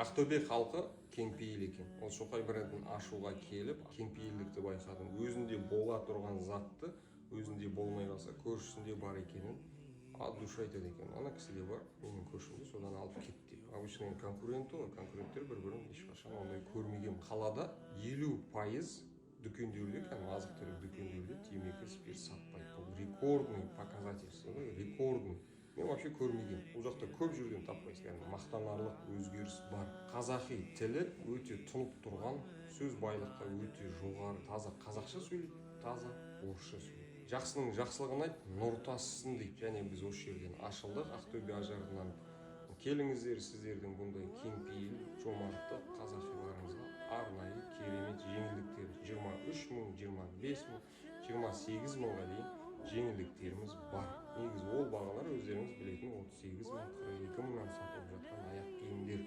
Ақтөбе халқы кеңпейіл екен. Ол Шоқай брендін ашуға келіп, кеңпейілдікті байқадым. Өзінде бола тұрған затты, өзінде болмай қалса, көршісінде бар екенін от души айтады екен. Ана кісіде бар, менің көршімде, содан алып кетті. Обычно конкуренті ғой, конкуренттер бір-бірін ешқашан ондай көрмеген. Қалада 50% дүкендерде, азық-түлік дүкендерде темекі спирт сатпайды. Бұл рекордный показатель, рекордный. Мен вообще көрмеген. Бұл жақта көп жерден таппайсың. Мақтанарлық өзгеріс бар. Қазақи тілі өте тұнып тұрған, сөз байлыққа өте жоғары, таза қазақша сөйлейді, таза орысша сөйлейді. Жақсының жақсылығын айт, нұр тасысын дейді. Және біз осы жерден ашылдық, Ақтөбе ажарынан. Келіңіздер, сіздердің бұндай кеңпейіл, жомарттық қазақиларыңызға арнайы керемет жеңілдіктер 23 мың, 25 мың, 28 мыңға дейін жеңілдіктеріміз бар. Негізі ол бағалар өздеріңіз білетін 38 мың, 42 мыңнан сатылып жатқан аяқ киімдер.